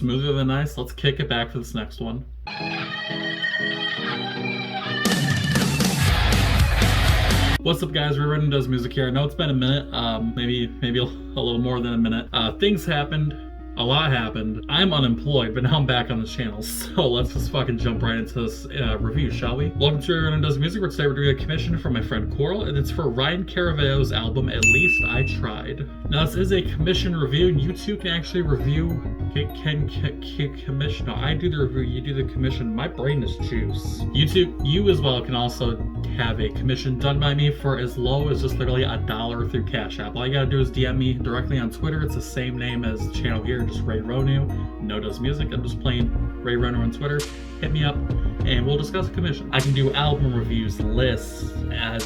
Smoother than nice. Let's kick it back for this next one. What's up, guys? Rewritten Does Music here. I know it's been a minute, maybe a little more than a minute. Things happened. A lot happened. I'm unemployed, but now I'm back on this channel, so let's just fucking jump right into this review, shall we? Welcome to Rewritten Does Music, where today we're doing a commission from my friend Coral, and it's for Ryan Caraveo's album, At Least I Tried. Now, this is a commission review, and you too can actually review, commission. No, I do the review, you do the commission. My brain is juice. You as well can also have a commission done by me for as low as just literally $1 through Cash App. All you gotta do is DM me directly on Twitter. It's the same name as the channel here, just Ray Ronu. No Does Music. I'm just plain Ray Ronu on Twitter. Hit me up and we'll discuss a commission. I can do album reviews, lists,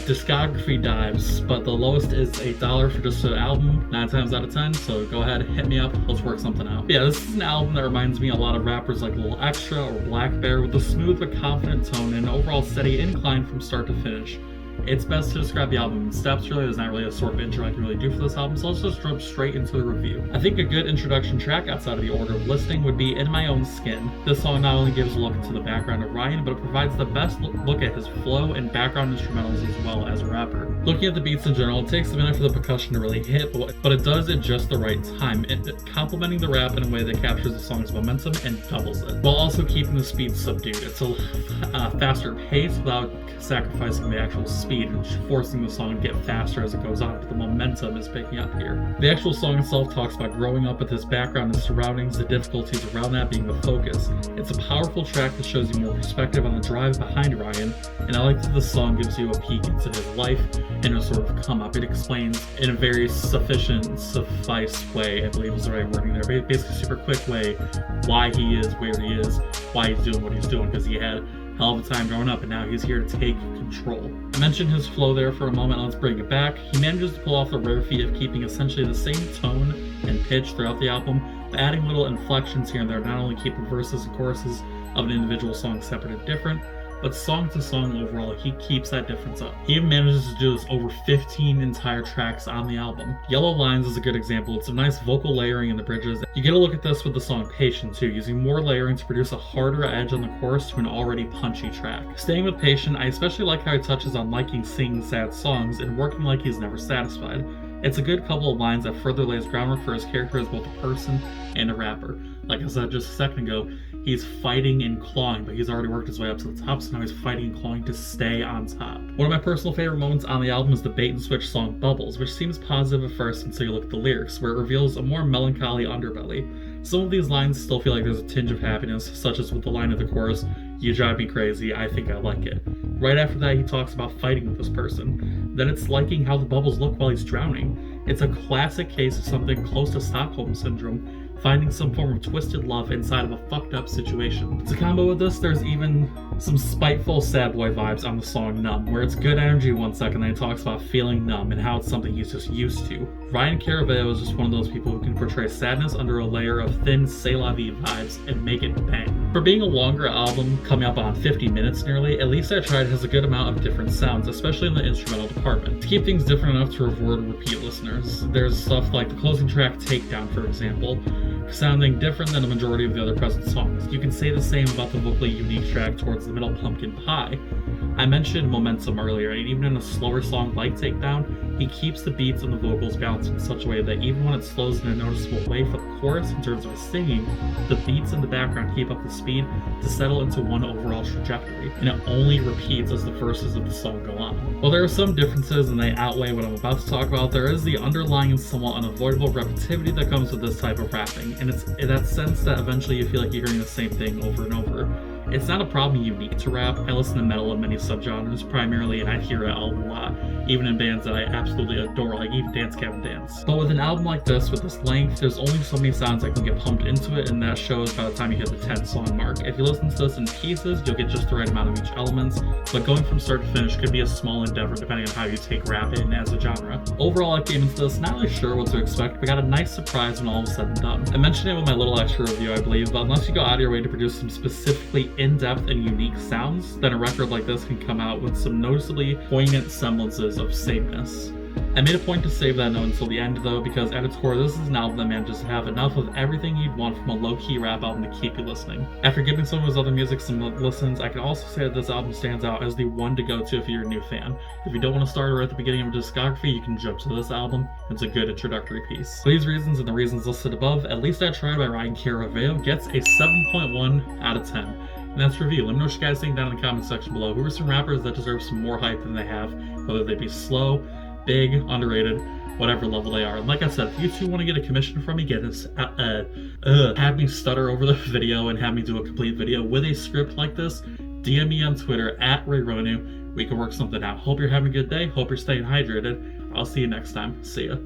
discography dives, but the lowest is $8 for just an album 9 times out of 10. So go ahead, hit me up. Let's work something out. Yeah, this is an album that reminds me a lot of rappers like Lil Extra or Black Bear, with a smooth but confident tone and an overall steady incline from start to finish. It's best to describe the album in steps, really. There's not really a sort of intro I can really do for this album, so let's just jump straight into the review. I think a good introduction track outside of the order of listing would be In My Own Skin. This song not only gives a look into the background of Ryan, but it provides the best look at his flow and background instrumentals as well as a rapper. Looking at the beats in general, it takes a minute for the percussion to really hit, but it does at just the right time, complementing the rap in a way that captures the song's momentum and doubles it, while also keeping the speed subdued. It's a faster pace without sacrificing the actual speed and forcing the song to get faster as it goes on, but the momentum is picking up here. The actual song itself talks about growing up with his background and surroundings, the difficulties around that being the focus. It's a powerful track that shows you more perspective on the drive behind Ryan, and I like that the song gives you a peek into his life and a sort of come up. It explains in a very suffice way, I believe is the right wording there, basically super quick way, why he is where he is, why he's doing what he's doing, because he had hell of a time growing up and now he's here to take control. I mentioned his flow there for a moment. Let's bring it back. He manages to pull off the rare feat of keeping essentially the same tone and pitch throughout the album, but adding little inflections here and there, not only keep the verses and choruses of an individual song separate and different, but song to song overall, he keeps that difference up. He even manages to do this over 15 entire tracks on the album. Yellow Lines is a good example. It's a nice vocal layering in the bridges. You get a look at this with the song Patient too, using more layering to produce a harder edge on the chorus to an already punchy track. Staying with Patient, I especially like how he touches on liking singing sad songs and working like he's never satisfied. It's a good couple of lines that further lays groundwork for his character as both a person and a rapper. Like I said just a second ago, he's fighting and clawing, but he's already worked his way up to the top, so now he's fighting and clawing to stay on top. One of my personal favorite moments on the album is the bait and switch song Bubbles, which seems positive at first until you look at the lyrics, where it reveals a more melancholy underbelly. Some of these lines still feel like there's a tinge of happiness, such as with the line of the chorus, "You drive me crazy, I think I like it." Right after that, he talks about fighting with this person. Then it's liking how the bubbles look while he's drowning. It's a classic case of something close to Stockholm Syndrome, finding some form of twisted love inside of a fucked up situation. To combo with this, there's even some spiteful sad boy vibes on the song Numb, where it's good energy one second, then he talks about feeling numb and how it's something he's just used to. Ryan Caraveo is just one of those people who can portray sadness under a layer of thin c'est la vie vibes and make it bang. For being a longer album, coming up on 50 minutes nearly, At Least I Tried has a good amount of different sounds, especially in the instrumental department. To keep things different enough to reward repeat listeners, there's stuff like the closing track Takedown, for example, sounding different than the majority of the other present songs. You can say the same about the vocally unique track towards the middle, Pumpkin Pie. I mentioned momentum earlier, and even in a slower song like Takedown, he keeps the beats and the vocals balanced in such a way that even when it slows in a noticeable way for the chorus in terms of his singing, the beats in the background keep up the speed to settle into one overall trajectory, and it only repeats as the verses of the song go on. While there are some differences and they outweigh what I'm about to talk about, there is the underlying and somewhat unavoidable repetitivity that comes with this type of rapping, and it's in that sense that eventually you feel like you're hearing the same thing over and over. It's not a problem unique to rap. I listen to metal in many subgenres primarily, and I hear it a lot, even in bands that I absolutely adore, like even Dance Gavin Dance. But with an album like this, with this length, there's only so many sounds that can get pumped into it, and that shows by the time you hit the 10 song mark. If you listen to this in pieces, you'll get just the right amount of each element, but going from start to finish could be a small endeavor depending on how you take rap in as a genre. Overall, I came into this not really sure what to expect, but got a nice surprise when all was said and done. I mentioned it with my little extra review, I believe, but unless you go out of your way to produce some specifically in-depth and unique sounds, then a record like this can come out with some noticeably poignant semblances of sameness. I made a point to save that note until the end though, because at its core, this is an album that manages to have enough of everything you'd want from a low-key rap album to keep you listening. After giving some of his other music some listens, I can also say that this album stands out as the one to go to if you're a new fan. If you don't want to start right at the beginning of a discography, you can jump to this album. It's a good introductory piece. For these reasons and the reasons listed above, At Least I Tried by Ryan Caraveo gets a 7.1 out of 10. And that's the review. Let me know what you guys think down in the comment section below. Who are some rappers that deserve some more hype than they have, whether they be slow, big, underrated, whatever level they are. And like I said, if you two want to get a commission from me, get this, have me stutter over the video and have me do a complete video with a script like this, DM me on Twitter at RayRonu. We can work something out. Hope you're having a good day. Hope you're staying hydrated. I'll see you next time. See ya.